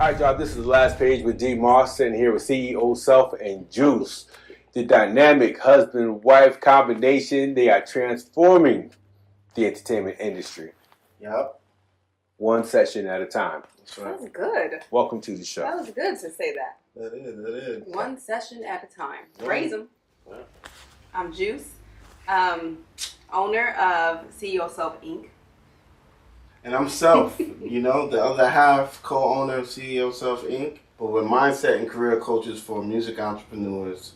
All right, y'all, this is the last page with D.Moss sitting here with CEO Self and Juice. The dynamic husband-wife combination, they are transforming the entertainment industry. Yep. One session at a time. That's right. That was good. Welcome to the show. That was good to say that. That is. One session at a time. Raise them. Yeah. I'm Juice, owner of CEO Self Inc. And I'm Self, the other half, co-owner of CEO Self Inc. But we're mindset and career coaches for music entrepreneurs,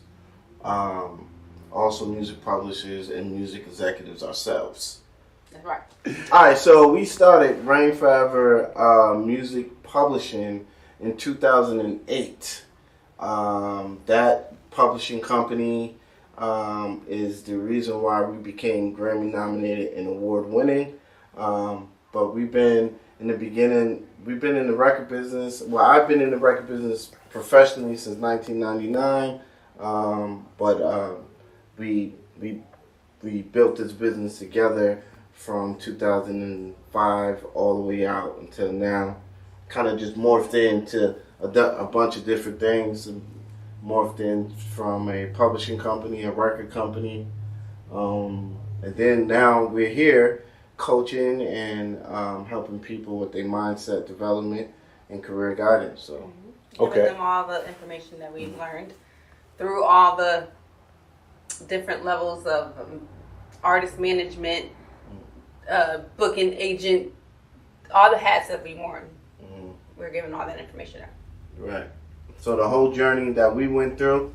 also music publishers and music executives ourselves. That's right. All right, so we started Reign Forever Music Publishing in 2008. That publishing company is the reason why we became Grammy nominated and award winning. But we've been in the beginning, we've been in the record business. Well, I've been in the record business professionally since 1999. But we built this business together from 2005 all the way out until now. Kind of just morphed into a bunch of different things. Morphed in from a publishing company, a record company. And then now we're here coaching and helping people with their mindset development and career guidance. So, Giving them all the information that we've learned through all the different levels of artist management, booking agent, all the hats that we worn. We're giving all that information out. Right. So the whole journey that we went through,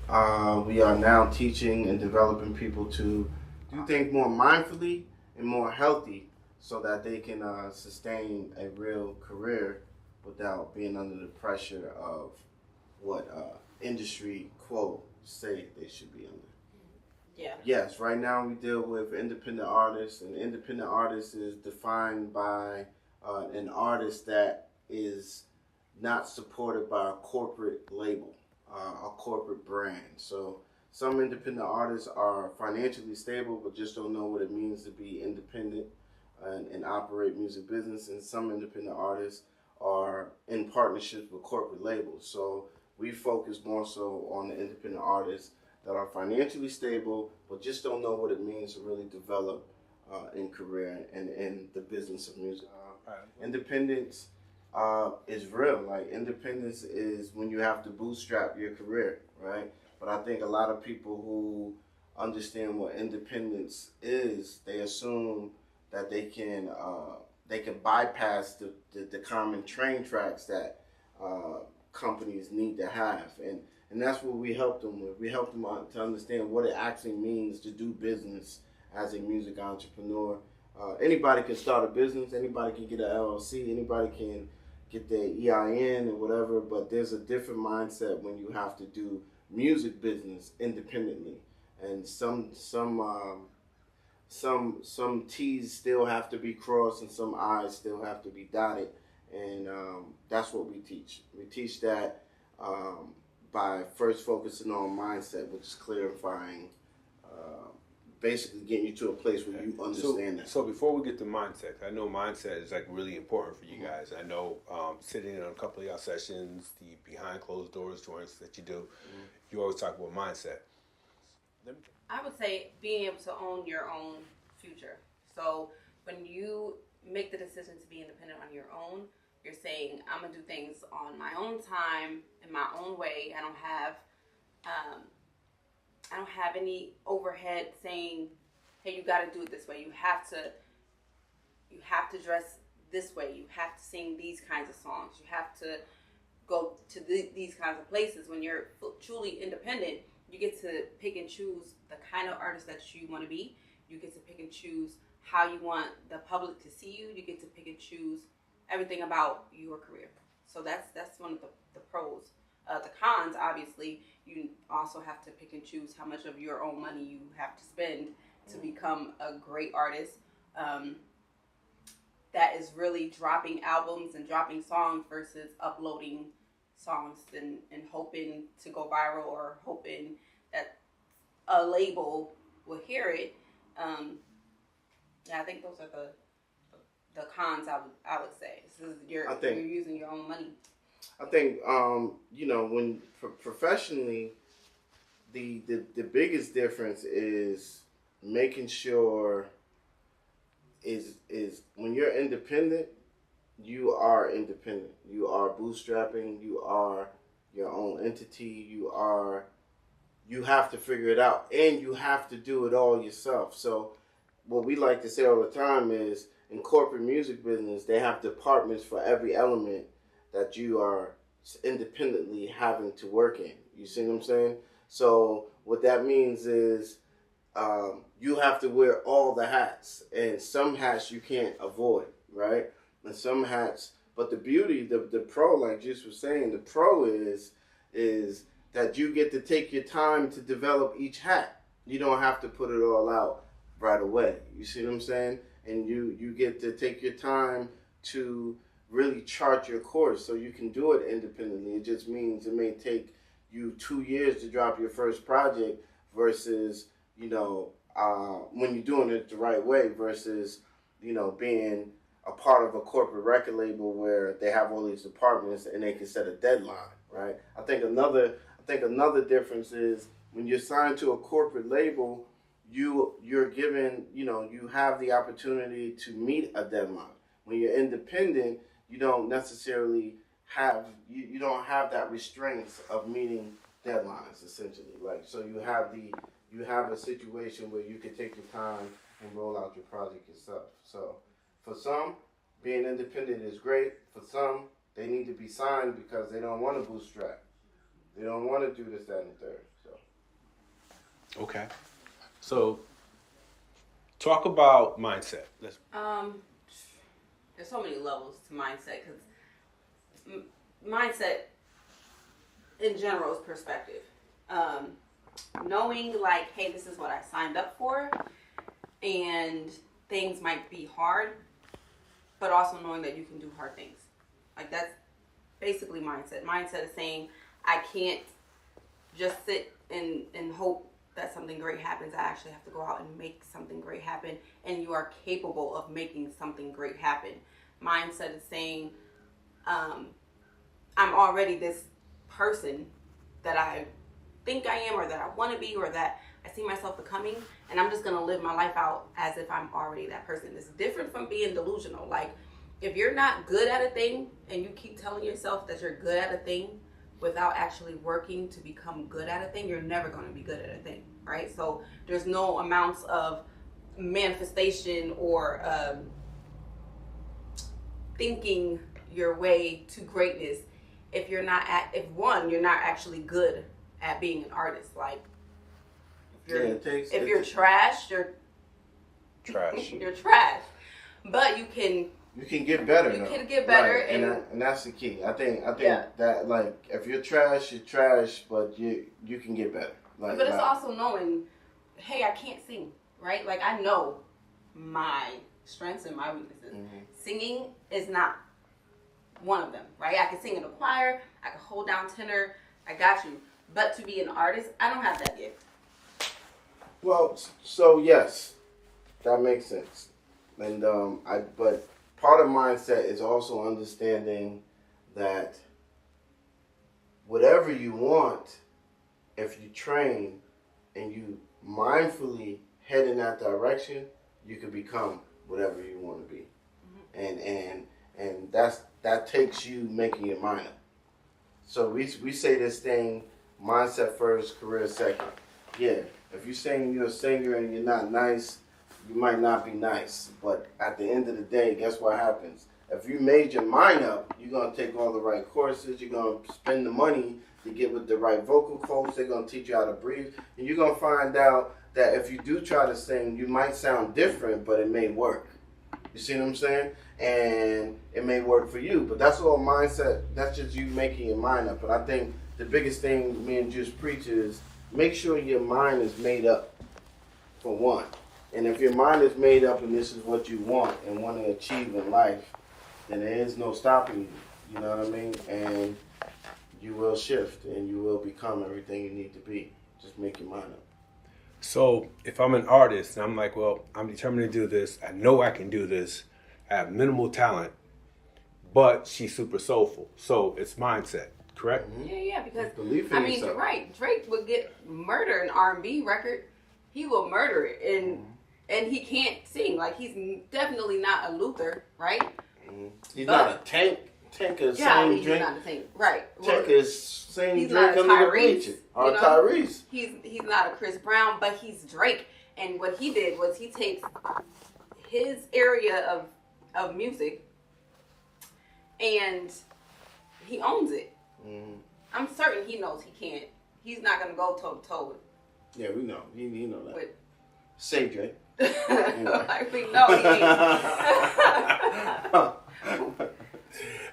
we are now teaching and developing people to do things more mindfully and more healthy so that they can sustain a real career without being under the pressure of what industry quote say they should be under. Yeah. Yes, right now we deal with independent artists, and independent artist is defined by an artist that is not supported by a corporate label, a corporate brand. So some independent artists are financially stable but just don't know what it means to be independent and operate music business, and some independent artists are in partnerships with corporate labels. So we focus more so on the independent artists that are financially stable but just don't know what it means to really develop in career and in the business of music. Independence is real. Like, independence is when you have to bootstrap your career, right? But I think a lot of people who understand what independence is, they assume that they can bypass the common train tracks that companies need to have, and that's what we help them with. We help them to understand what it actually means to do business as a music entrepreneur. Anybody can start a business, anybody can get an LLC, anybody can get their EIN and whatever, but there's a different mindset when you have to do music business independently, and some T's still have to be crossed and some I's still have to be dotted, and that's what we teach. We teach that by first focusing on mindset, which is clarifying, basically getting you to a place where you understand that. So before we get to mindset, I know mindset is like really important for you guys. I know sitting in on a couple of y'all sessions, the behind closed doors joints that you do, you always talk about mindset. I would say being able to own your own future. So when you make the decision to be independent on your own, you're saying, I'm going to do things on my own time, in my own way. I don't have any overhead saying, hey, you got to do it this way. You have to dress this way. You have to sing these kinds of songs. You have to go to these kinds of places. When you're truly independent, you get to pick and choose the kind of artist that you want to be. You get to pick and choose how you want the public to see you. You get to pick and choose everything about your career. So that's one of the pros. The cons, obviously, you also have to pick and choose how much of your own money you have to spend to become a great artist that is really dropping albums and dropping songs versus uploading songs and hoping to go viral or hoping that a label will hear it. I think those are the cons. I would say you're using your own money. I think when professionally, the biggest difference is making sure is when you're independent, you are independent. You are bootstrapping. You are your own entity. You have to figure it out, and you have to do it all yourself. So what we like to say all the time is in corporate music business, they have departments for every element that you are independently having to work in. You see what I'm saying? So what that means is you have to wear all the hats, and some hats you can't avoid, right? And some hats, but the beauty, the pro, like Juice was saying, the pro is that you get to take your time to develop each hat. You don't have to put it all out right away. You see what I'm saying? And you get to take your time to really chart your course so you can do it independently. It just means it may take you 2 years to drop your first project versus, when you're doing it the right way versus, being a part of a corporate record label where they have all these departments and they can set a deadline, right? I think another difference is when you're signed to a corporate label, you're given, you have the opportunity to meet a deadline. When you're independent, you don't necessarily have you don't have that restraints of meeting deadlines essentially. Like so you have a situation where you can take your time and roll out your project yourself. So for some, being independent is great. For some, they need to be signed because they don't want to bootstrap. They don't want to do this, that, and the third. So Okay. So talk about mindset. There's so many levels to mindset because mindset in general is perspective. Knowing like, hey, this is what I signed up for, and things might be hard, but also knowing that you can do hard things. Like that's basically mindset. Mindset is saying I can't just sit and hope that something great happens. I actually have to go out and make something great happen, and you are capable of making something great happen. Mindset is saying I'm already this person that I think I am or that I want to be or that I see myself becoming, and I'm just going to live my life out as if I'm already that person. It's different from being delusional. Like if you're not good at a thing and you keep telling yourself that you're good at a thing without actually working to become good at a thing, you're never going to be good at a thing, right? So there's no amounts of manifestation or thinking your way to greatness if you're not actually good at being an artist. Like if you're trash, you're Trash. you're trash. But you can get better. You can get better, right. and that's the key. I think yeah. that like if you're trash, you're trash, but you can get better. Like, but it's also knowing, hey, I can't sing, right? Like I know my strengths and my weaknesses. Mm-hmm. Singing is not one of them, right? I can sing in a choir, I can hold down tenor, I got you. But to be an artist, I don't have that gift. Well, so yes, that makes sense. And but part of mindset is also understanding that whatever you want, if you train and you mindfully head in that direction, you can become whatever you want to be. Mm-hmm. And that takes you making your mind up. So we say this thing, mindset first, career second. Yeah, if you're saying you're a singer and you're not nice, you might not be nice. But at the end of the day, guess what happens? If you made your mind up, you're going to take all the right courses, you're going to spend the money to get with the right vocal coach, they're going to teach you how to breathe, and you're going to find out that if you do try to sing, you might sound different, but it may work. You see what I'm saying? And it may work for you, but that's all mindset. That's just you making your mind up. But I think the biggest thing me and Juice preach is make sure your mind is made up, for one. And if your mind is made up and this is what you want and want to achieve in life, then there is no stopping you. You know what I mean? And you will shift and you will become everything you need to be. Just make your mind up. So if I'm an artist and I'm like, well, I'm determined to do this, I know I can do this, I have minimal talent, but she's super soulful. So it's mindset, correct? Yeah, because Belief in I mean, yourself. right? Drake would get murder an R&B record. He will murder it, and he can't sing. Like, he's definitely not a Luther, right? He's not a Tank. Tank is same he's drink. not a Tank, right? Tank is same He's drink not a under the Tyrese, bleacher. Or you know? Tyrese. He's not a Chris Brown, but he's Drake. And what he did was he takes his area of music and he owns it. I'm certain he knows he can't. He's not gonna go toe to toe with. Yeah, we know. He know that. But Say Drake. like we know he ain't.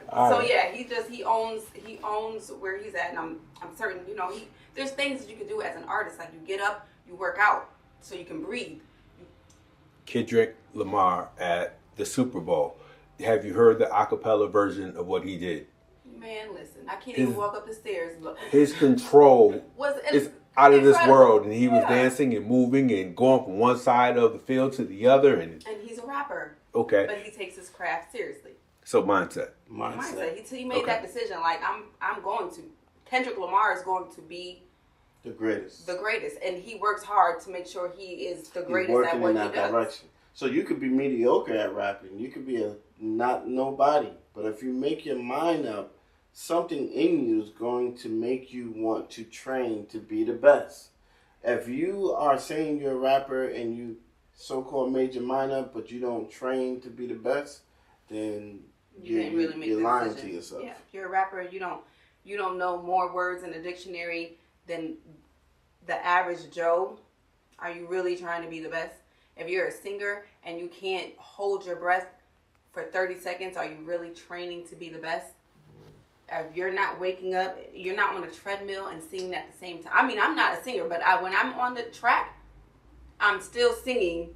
So yeah, he owns where he's at, and I'm certain, you know, there's things that you can do as an artist, like you get up, you work out so you can breathe. Kendrick Lamar at the Super Bowl. Have you heard the acapella version of what he did? Man, listen, I can't even walk up the stairs. His control is out of this incredible. world, and he was dancing and moving and going from one side of the field to the other, and he's a rapper. Okay. But he takes his craft seriously. So mindset. He made that decision. Like, I'm going to. Kendrick Lamar is going to be the greatest, and he works hard to make sure he is the greatest working at what in he that does. direction. So you could be mediocre at rapping. You could be a not nobody. But if you make your mind up, something in you is going to make you want to train to be the best. If you are saying you're a rapper and you so-called made your mind up, but you don't train to be the best, then you're lying to yourself. Yeah, if you're a rapper, you don't know more words in the dictionary than the average Joe. Are you really trying to be the best? If you're a singer and you can't hold your breath for 30 seconds, are you really training to be the best? If you're not waking up, you're not on a treadmill and singing at the same time. I mean, I'm not a singer, but when I'm on the track, I'm still singing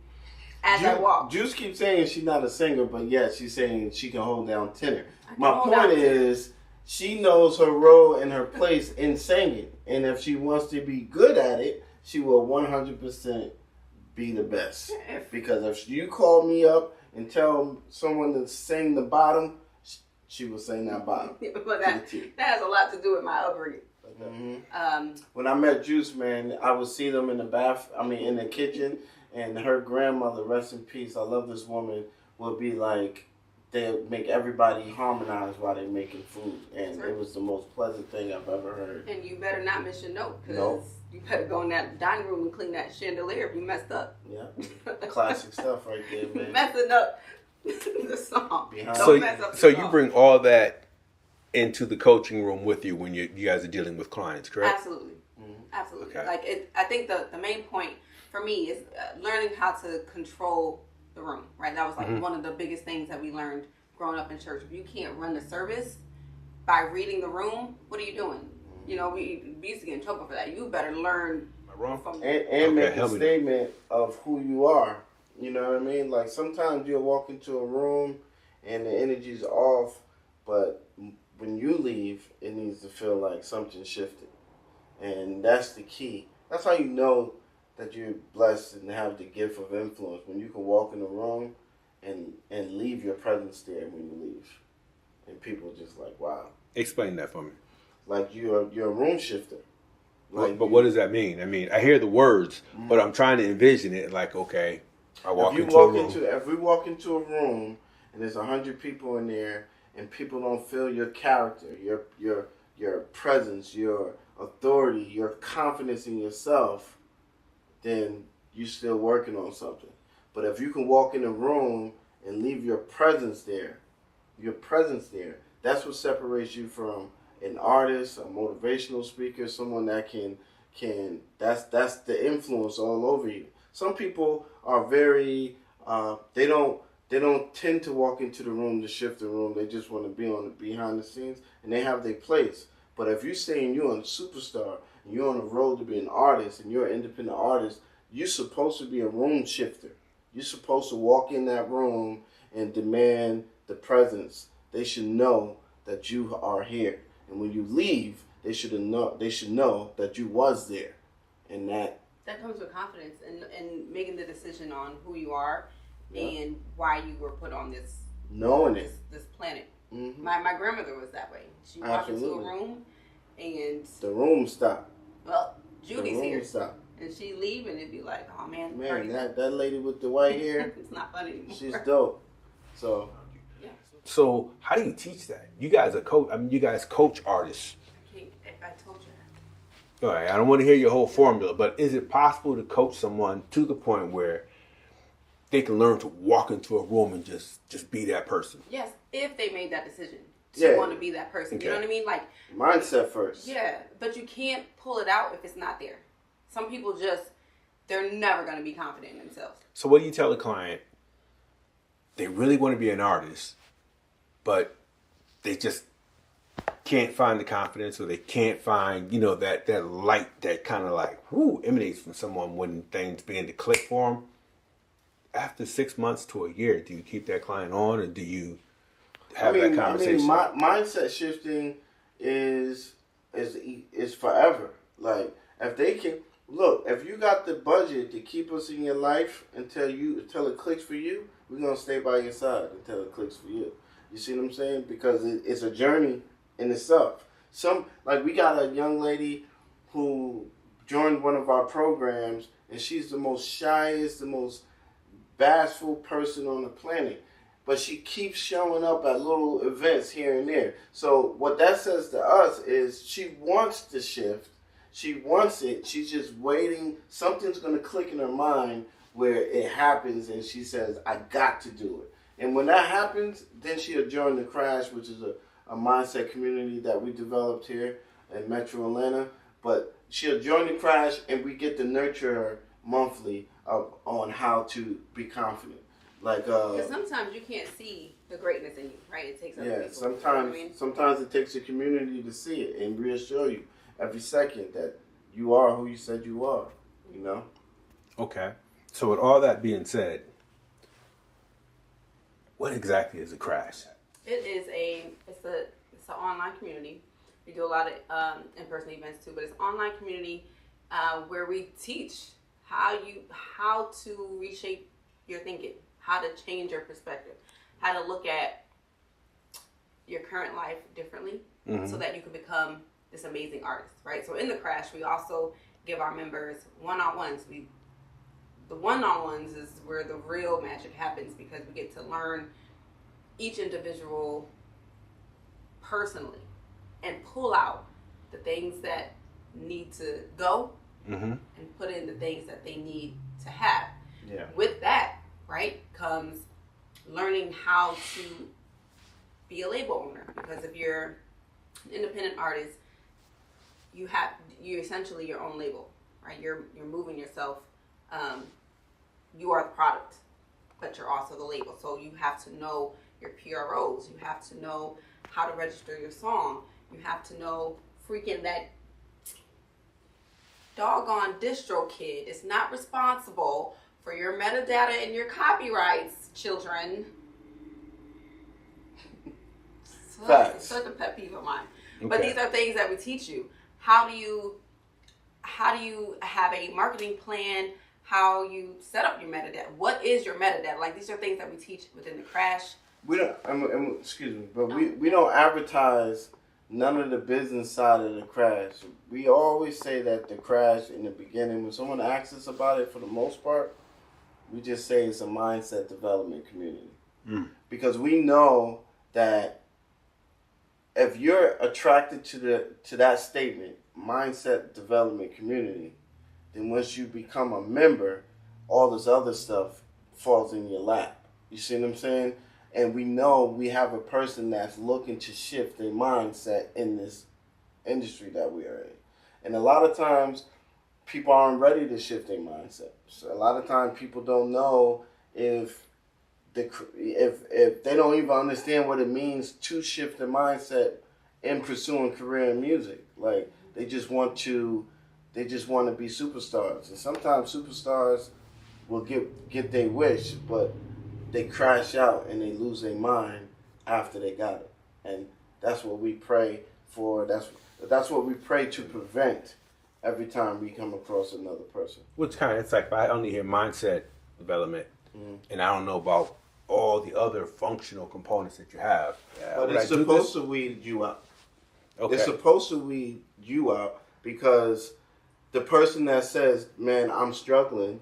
as I walk. Juice keeps saying she's not a singer, but yet she's saying she can hold down tenor. My point is, she knows her role and her place in singing. And if she wants to be good at it, she will 100% be the best. Because if you call me up and tell someone to sing the bottom, she will sing that bottom. But that has a lot to do with my upbringing. When I met Juice, man, I would see them in the kitchen, and her grandmother, rest in peace, I love this woman, would be like, they make everybody harmonize while they're making food. And it was the most pleasant thing I've ever heard. And you better not miss your note, because you better go in that dining room and clean that chandelier if you messed up. Yeah. Classic stuff right there, man. Messing up the song. So you bring all that into the coaching room with you when you guys are dealing with clients, correct? Absolutely. Absolutely. Okay. Like, I think the main point for me is learning how to control the room, right? That was like one of the biggest things that we learned growing up in church. If you can't run the service by reading the room, what are you doing? You know, we used to get in trouble for that. You better learn from and make a statement of who you are. You know what I mean? Like, sometimes you'll walk into a room and the energy's off, but when you leave, it needs to feel like something shifted. And that's the key. That's how you know that you're blessed and have the gift of influence, when you can walk in a room and leave your presence there when you leave. And people just like, wow. Explain that for me. Like, you're a room shifter. Like, but what does that mean? I mean, I hear the words, but I'm trying to envision it. Like, okay, I walk into a room. If we walk into a room and there's 100 people in there and people don't feel your character, your presence, your authority, your confidence in yourself, then you're still working on something. But if you can walk in a room and leave your presence there, that's what separates you from an artist, a motivational speaker, someone that can that's the influence all over you. Some people are very they don't tend to walk into the room to shift the room. They just want to be on the behind the scenes, and they have their place. But if you're saying you're a superstar and you're on the road to be an artist and you're an independent artist, you're supposed to be a room shifter. You're supposed to walk in that room and demand the presence. They should know that you are here. And when you leave, they should know that you was there. And that comes with confidence and making the decision on who you are and why you were put on this knowing this planet. Mm-hmm. My grandmother was that way. She walked into a room and the room stopped. Well, Judy's the room here. Stopped. And she'd leave and it'd be like, oh man, that lady with the white hair, it's not funny anymore. She's dope. So yeah. So how do you teach that? You guys are coach. I mean, you guys coach artists. I told you that. All right. I don't want to hear your whole formula, but is it possible to coach someone to the point where they can learn to walk into a room and just be that person? Yes, if they made that decision to want to be that person. Okay. You know what I mean? Like mindset first. Yeah, but you can't pull it out if it's not there. Some people they're never going to be confident in themselves. So what do you tell a client? They really want to be an artist, but they just can't find the confidence, or they can't find, that light that kind of like, emanates from someone when things begin to click for them. After 6 months to a year, do you keep that client on, or do you have that conversation? Mindset shifting is forever. Like, if they can look, if you got the budget to keep us in your life until it clicks for you, we're gonna stay by your side until it clicks for you. You see what I'm saying? Because it's a journey in itself. We got a young lady who joined one of our programs, and she's the most shyest, the most bashful person on the planet. But she keeps showing up at little events here and there. So what that says to us is she wants to shift. She wants it. She's just waiting. Something's going to click in her mind where it happens, and she says, I got to do it. And when that happens, then she'll join the Crash, which is a mindset community that we developed here in Metro Atlanta. But she'll join the Crash, and we get to nurture her monthly on how to be confident. Because sometimes you can't see the greatness in you, right? It takes other people. Sometimes, you know what I mean? Sometimes it takes a community to see it and reassure you every second that you are who you said you are. Okay. So with all that being said, what exactly is a Crash? It's an online community. We do a lot of in-person events too, but it's an online community where we teach how to reshape your thinking, how to change your perspective, how to look at your current life differently, so that you can become this amazing artist, right? So in the Crash, we also give our members one-on-ones. The one-on-ones is where the real magic happens, because we get to learn each individual personally and pull out the things that need to go and put in the things that they need to have. Yeah. With that, right, comes learning how to be a label owner. Because if you're an independent artist, you're essentially your own label, right? You're moving yourself. You are the product, but you're also the label. So you have to know your PROs. You have to know how to register your song. You have to know freaking that doggone DistroKid is not responsible for your metadata and your copyrights, children. Facts. Such a pet peeve of mine. Okay. But these are things that we teach you. How do you have a marketing plan? How you set up your metadata? What is your metadata? Like, these are things that we teach within the Crash. We don't. Excuse me, but we don't advertise none of the business side of the Crash. We always say that the Crash in the beginning, when someone asks us about it, for the most part, we just say it's a mindset development community. Because we know that if you're attracted to that statement, mindset development community, then once you become a member, all this other stuff falls in your lap. You see what I'm saying? And we know we have a person that's looking to shift their mindset in this industry that we are in. And a lot of times, people aren't ready to shift their mindset. So a lot of times, people don't know if they don't even understand what it means to shift their mindset in pursuing career in music. Like, they just want to be superstars. And sometimes superstars will get their wish, but they crash out and they lose their mind after they got it. And that's what we pray for. That's what we pray to prevent every time we come across another person. It's like, if I only hear mindset development and I don't know about all the other functional components that you have. But it's supposed to weed you out. Okay. It's supposed to weed you out because the person that says, man, I'm struggling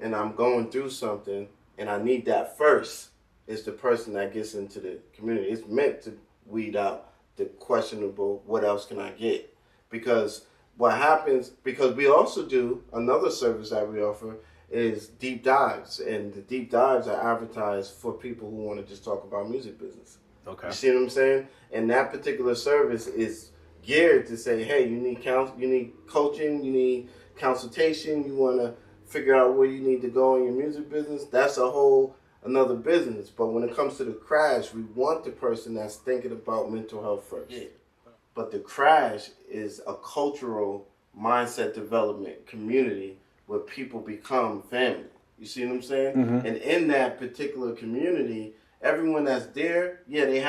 and I'm going through something and I need that first is the person that gets into the community. It's meant to weed out the questionable, what else can I get? Because what happens, because we also do another service that we offer is deep dives, and the deep dives are advertised for people who want to just talk about music business. Okay. You see what I'm saying? And that particular service is geared to say, hey, you need you need coaching, you need consultation, you want to figure out where you need to go in your music business. That's a whole another business. But when it comes to the crash, we want the person that's thinking about mental health first. Yeah. But the crash is a cultural mindset development community where people become family. You see what I'm saying? Mm-hmm. And in that particular community, everyone that's there, yeah, they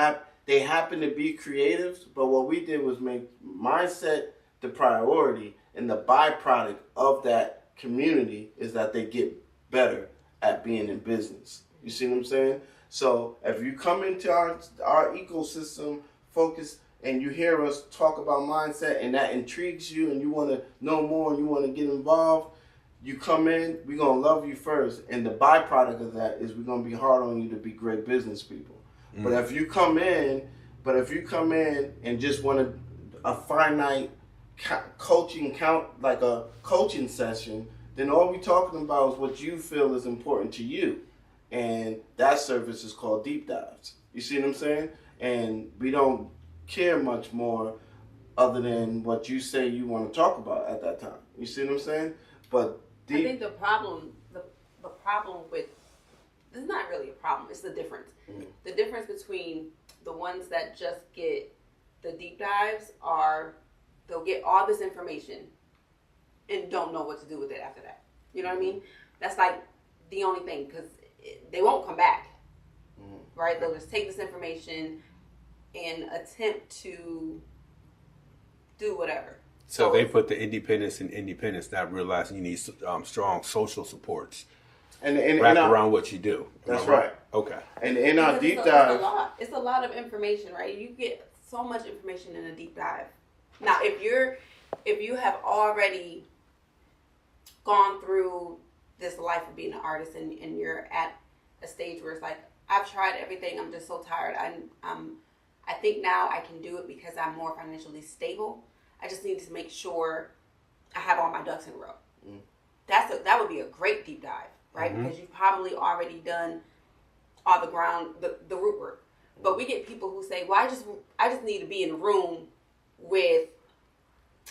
happen to be creatives, but what we did was make mindset the priority, and the byproduct of that community is that they get better at being in business. You see what I'm saying? So if you come into our ecosystem focus and you hear us talk about mindset and that intrigues you and you want to know more and you want to get involved, you come in, we're going to love you first. And the byproduct of that is we're going to be hard on you to be great business people. Mm. But if you come in and just want a finite coaching like a coaching session, then all we're talking about is what you feel is important to you. And that service is called deep dives. You see what I'm saying? And we don't care much more other than what you say you want to talk about at that time. You see what I'm saying? But I think the problem with, this is not really a problem, it's the difference. Mm-hmm. The difference between the ones that just get the deep dives are, they'll get all this information and don't know what to do with it after that. You know what I mean? That's like the only thing, because they won't come back, right? They'll just take this information and attempt to do whatever. So they put the independence in independence, not realizing you need strong social supports and wrapped around what you do. That's right. Okay. And in our deep dive, it's a lot of information, right? You get so much information in a deep dive. Now, if you have already gone through this life of being an artist and you're at a stage where it's like, I've tried everything, I'm just so tired. I think now I can do it because I'm more financially stable. I just need to make sure I have all my ducks in a row. Mm. That would be a great deep dive, right? Mm-hmm. Because you've probably already done all the ground, the root work. But we get people who say, well, I just need to be in a room with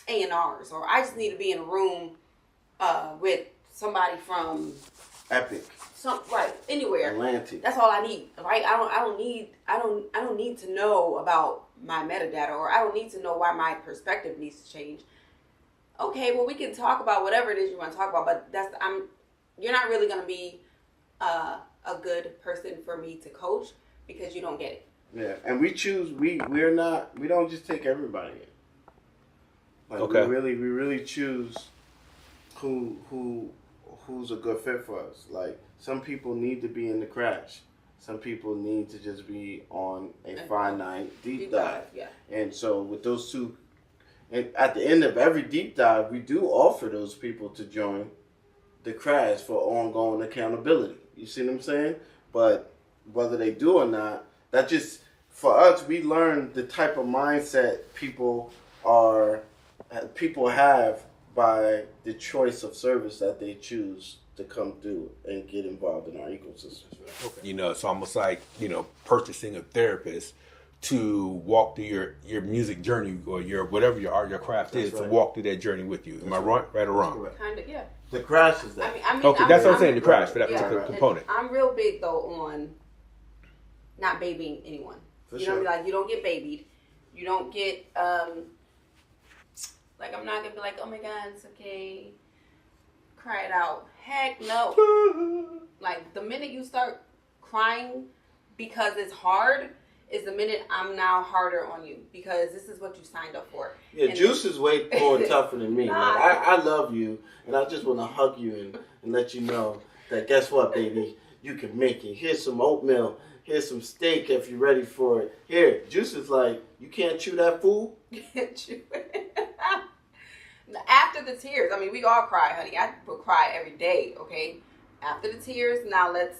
A&Rs, or I just need to be in a room with somebody from Epic. Anywhere. Atlantic. That's all I need, right? I don't need to know about my metadata, or I don't need to know why my perspective needs to change. Okay, well, we can talk about whatever it is you want to talk about, but you're not really going to be a good person for me to coach because you don't get it. Yeah, and we don't just take everybody in. Like, okay. We really choose who's a good fit for us. Like, some people need to be in the crash. Some people need to just be on a finite deep dive. Yeah. And so with those two, and at the end of every deep dive, we do offer those people to join the crash for ongoing accountability. You see what I'm saying? But whether they do or not, that just, for us, we learn the type of mindset people have by the choice of service that they choose to come through and get involved in our ecosystem. Okay. It's almost like, purchasing a therapist to walk through your music journey or your whatever your art, your craft is, to walk through that journey with you. Am I right or wrong? Kind of, yeah. The crash is that. I mean, okay, that's what I'm saying, the crash for that particular component. I'm real big, though, on not babying anyone. For sure. Like, you don't get babied. You don't get, like, I'm not going to be like, oh, my God, it's okay. Cry it out. Heck no. Like, the minute you start crying because it's hard is the minute I'm now harder on you because this is what you signed up for. Yeah, and Juice is way more tougher than me. Like, I love you, and I just want to hug you and let you know that guess what, baby? you can make it. Here's some oatmeal. Here's some steak if you're ready for it. Here, Juice is like, you can't chew that fool. Can't chew it. After the tears, I mean, we all cry, honey. I will cry every day, okay? After the tears, now let's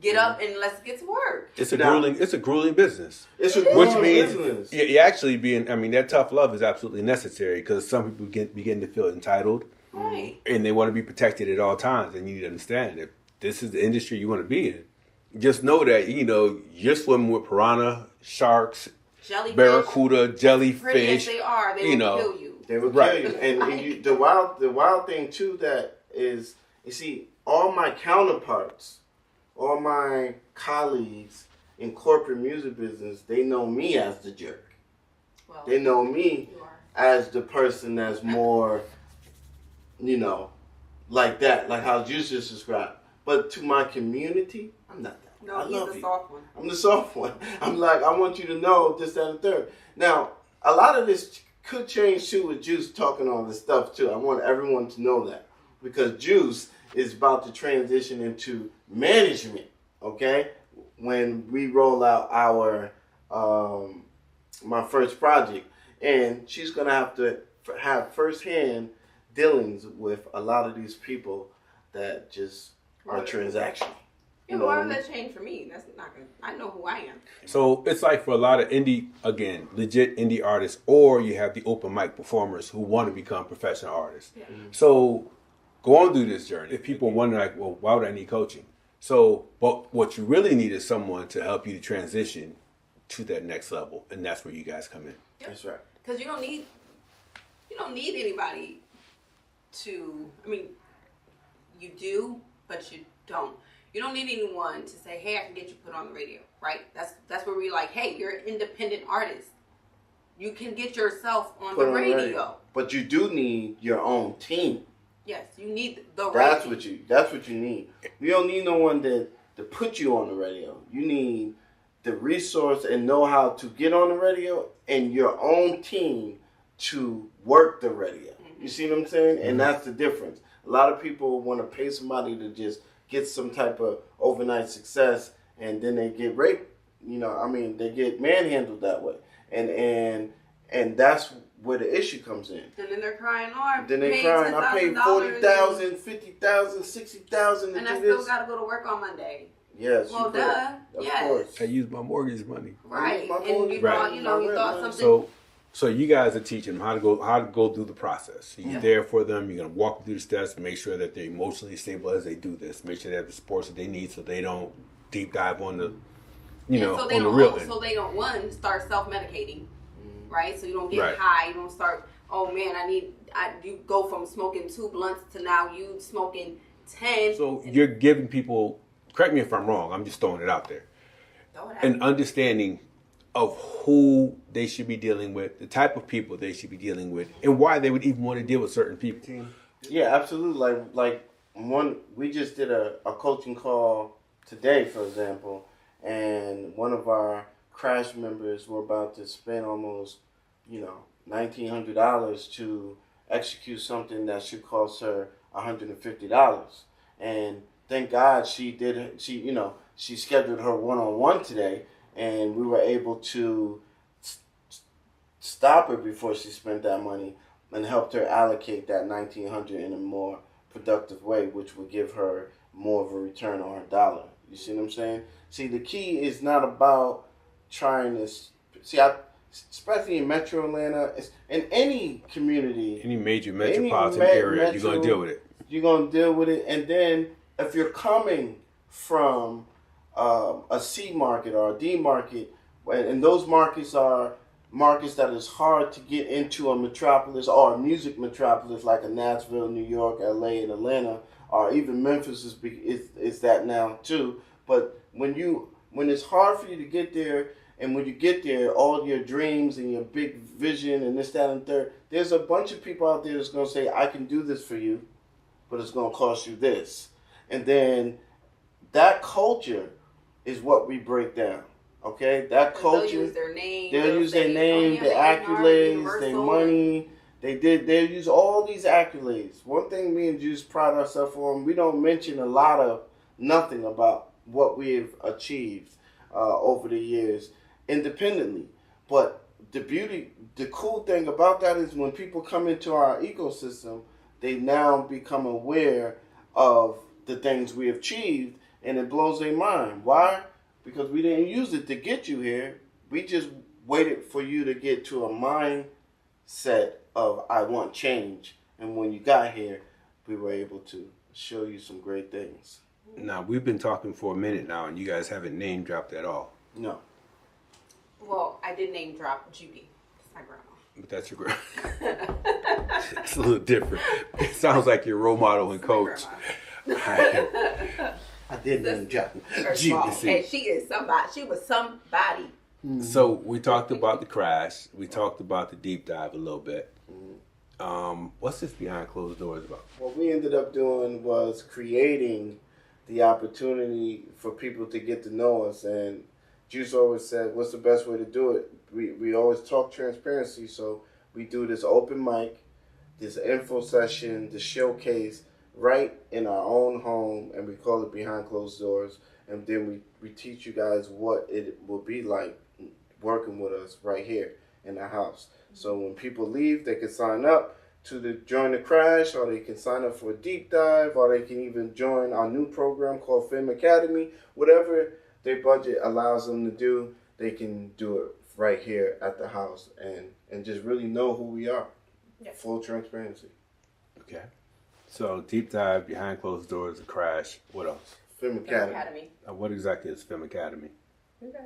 get up and let's get to work. It's a grueling business. It's a grueling business. You actually that tough love is absolutely necessary because some people begin to feel entitled. Right. And they want to be protected at all times. And you need to understand if this is the industry you want to be in, just know that, you're swimming with piranha, sharks, jellyfish, barracuda, jellyfish. Pretty as they are, they will kill you. They will kill you. And the wild thing too that is, you see, all my counterparts, all my colleagues in corporate music business, they know me as the jerk. Well, they know me as the person that's more, like that, like how Juice just described. But to my community, I'm not that. No, he's the soft one. I'm the soft one. I'm like, I want you to know this, that, and the third. Now, a lot of this could change too with Juice talking all this stuff too. I want everyone to know that because Juice is about to transition into management. Okay, when we roll out our my first project, and she's gonna have to have firsthand dealings with a lot of these people that just are transactional. Yeah, but why would that change for me? That's not gonna. I know who I am. So it's like for a lot of legit indie artists, or you have the open mic performers who want to become professional artists. Yeah. So go on through this journey. If people wonder, like, well, why would I need coaching? So, but what you really need is someone to help you to transition to that next level, and that's where you guys come in. Yep. That's right. Because you don't need anybody to. I mean, you do, but you don't. You don't need anyone to say, "Hey, I can get you put on the radio." Right? That's where we like, "Hey, you're an independent artist. You can get yourself on the radio." But you do need your own team. Yes, you need the radio. radio. That's what you need. You don't need no one to put you on the radio. You need the resource and know how to get on the radio and your own team to work the radio. Mm-hmm. You see what I'm saying? Mm-hmm. And that's the difference. A lot of people want to pay somebody to just get some type of overnight success and then they get raped. They get manhandled that way. And that's where the issue comes in. And then they're crying, "Oh, then they crying, I paid $40,000, $50,000, $60,000 and I still got to go to work on Monday." Yes. Well, duh. Of course. I used my mortgage money. Right. And you thought something. So you guys are teaching them how to go through the process. You're there for them. You're gonna walk them through the steps, make sure that they're emotionally stable as they do this. Make sure they have the supports that they need, so they don't deep dive on the, on the real end. So they don't start self-medicating, right? So you don't get high. You don't start. Oh man, you go from smoking 2 blunts to now you smoking 10. So you're giving people. Correct me if I'm wrong. I'm just throwing it out there. An understanding of who they should be dealing with, the type of people they should be dealing with, and why they would even want to deal with certain people. Yeah, absolutely. We just did a coaching call today, for example, and one of our crash members were about to spend almost, $1,900 to execute something that should cost her $150. And thank God she scheduled her one-on-one today, and we were able to stop her before she spent that money and helped her allocate that $1,900 in a more productive way, which would give her more of a return on her dollar. You see what I'm saying? See, the key is not about trying to especially in Metro Atlanta, in any community, any major metropolitan area, you're going to deal with it. You're going to deal with it, and then if you're coming from a C market or a D market, and those markets are markets that is hard to get into a metropolis or a music metropolis like a Nashville, New York, LA, and Atlanta, or even Memphis is that now too. But when it's hard for you to get there, and when you get there, all your dreams and your big vision and this, that, and third, there's a bunch of people out there that's going to say, I can do this for you, but it's going to cost you this. And then that culture is what we break down. Okay? That culture. They'll use their name. They'll use their name, their accolades, their money. They'll use all these accolades. One thing me and Juice pride ourselves on, we don't mention a lot of nothing about what we've achieved over the years independently. But the cool thing about that is when people come into our ecosystem, they now become aware of the things we achieved, and it blows their mind. Why? Because we didn't use it to get you here. We just waited for you to get to a mindset of I want change. And when you got here, we were able to show you some great things. Now, we've been talking for a minute now, and you guys haven't name dropped at all. No. Well, I did name drop Judy. That's my grandma. But that's your grandma. It's a little different. It sounds like your role model and coach. I did name drop. Hey, she is somebody. She was somebody. So we talked about the crash. We talked about the deep dive a little bit. What's this behind closed doors about? What we ended up doing was creating the opportunity for people to get to know us. And Juice always said, what's the best way to do it? We always talk transparency, so we do this open mic, this info session, the showcase right in our own home, and we call it Behind Closed Doors. And then we teach you guys what it will be like working with us right here in the house. So when people leave, they can sign up to join the crash, or they can sign up for a deep dive, or they can even join our new program called Film Academy. Whatever their budget allows them to do, they can do it right here at the house and just really know who we are. Yeah. Full transparency. Okay. So deep dive, behind closed doors, the crash. What else? Film Academy. What exactly is Film Academy? Okay.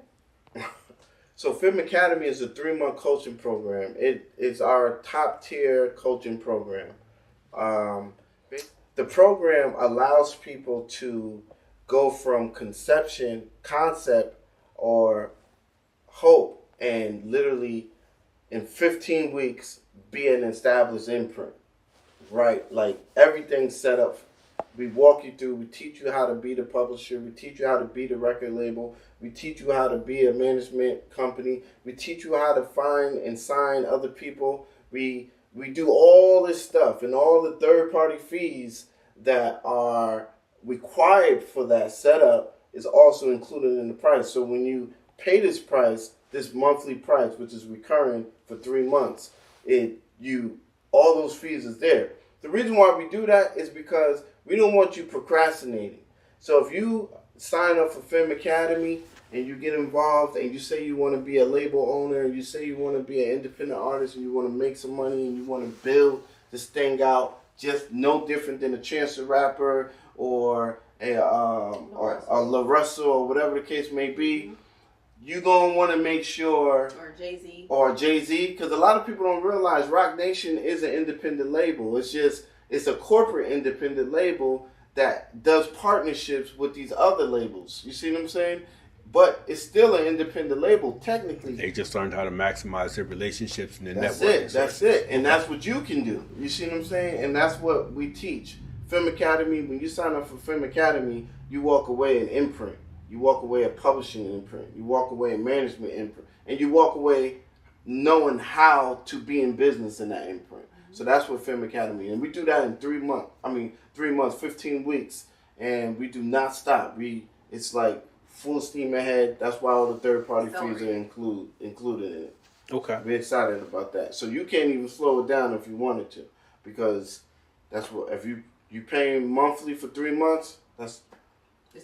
So Film Academy is a 3-month coaching program. It's our top tier coaching program. The program allows people to go from concept, or hope, and literally in 15 weeks be an established imprint. Right? Like everything's set up. We walk you through, we teach you how to be the publisher, we teach you how to be the record label, we teach you how to be a management company, we teach you how to find and sign other people. We do all this stuff, and all the third-party fees that are required for that setup is also included in the price. So when you pay this price, this monthly price, which is recurring for 3 months, all those fees is there. The reason why we do that is because we don't want you procrastinating. So if you sign up for Film Academy and you get involved and you say you want to be a label owner, and you say you want to be an independent artist, and you want to make some money, and you want to build this thing out, just no different than a Chance the Rapper or a La Russell or whatever the case may be, you're going to want to make sure... Or Jay-Z. Because a lot of people don't realize Rock Nation is an independent label. It's a corporate independent label that does partnerships with these other labels. You see what I'm saying? But it's still an independent label, technically. They just learned how to maximize their relationships and their network. That's it. And that's what you can do. You see what I'm saying? And that's what we teach. Film Academy, when you sign up for Film Academy, you walk away an imprint. You walk away a publishing imprint. You walk away a management imprint. And you walk away knowing how to be in business in that imprint. So that's what Film Academy is. And we do that in 3 months. 3 months, 15 weeks. And we do not stop. It's like full steam ahead. That's why all the third-party fees are included in it. Okay. We're excited about that. So you can't even slow it down if you wanted to. Because that's what, if you paying monthly for 3 months, it's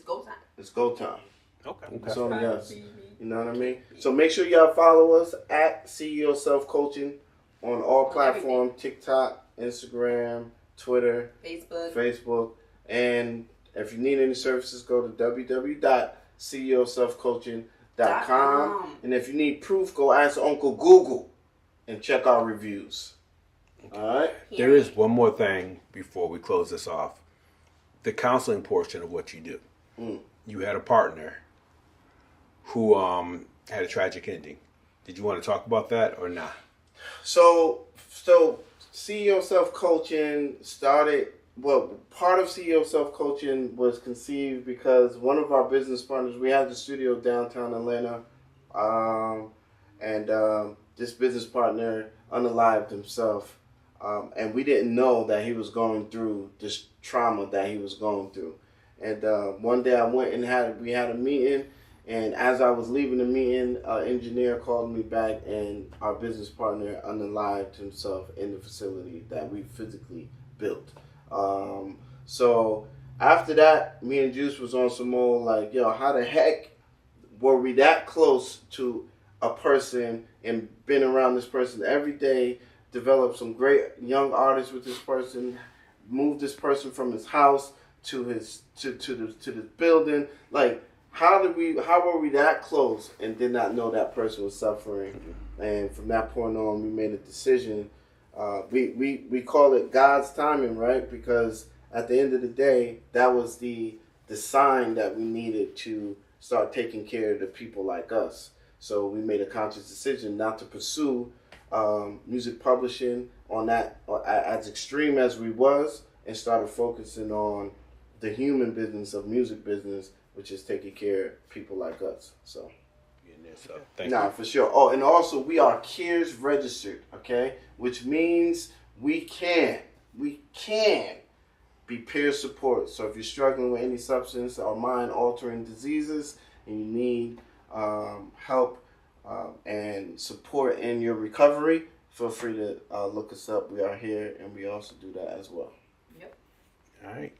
go time. It's go time. Okay. That's all it is. You know what I mean? So make sure y'all follow us at CEO Self Coaching on all platforms: TikTok, Instagram, Twitter, Facebook. And if you need any services, go to www.ceoselfcoaching.com. And if you need proof, go ask Uncle Google and check our reviews. Okay. All right? There is one more thing before we close this off. The counseling portion of what you do. You had a partner who had a tragic ending. Did you want to talk about that or not? So CEO Self Coaching started. Well, part of CEO Self Coaching was conceived because one of our business partners, we had the studio downtown Atlanta, and this business partner unalived himself, and we didn't know that he was going through this trauma that he was going through. And one day I went and we had a meeting. And as I was leaving the meeting, an engineer called me back, and our business partner unalived himself in the facility that we physically built. So after that, me and Juice was on some more like, yo, how the heck were we that close to a person and been around this person every day, developed some great young artists with this person, moved this person from his house to the building. Like, how were we that close and did not know that person was suffering? And from that point on, we made a decision. We call it God's timing, right? Because at the end of the day, that was the sign that we needed to start taking care of the people like us. So we made a conscious decision not to pursue music publishing on that as extreme as we was, and started focusing on the human business of music business, which is taking care of people like us. So, thank you. For sure. Oh, and also we are CARES registered, okay, which means we can be peer support. So if you're struggling with any substance or mind-altering diseases and you need help and support in your recovery, feel free to look us up. We are here, and we also do that as well. Yep. All right.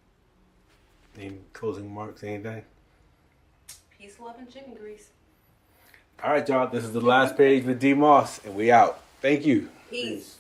Any closing remarks, anything? Peace, love, and chicken grease. All right, y'all. This is the last page with D.Moss, and we out. Thank you. Peace.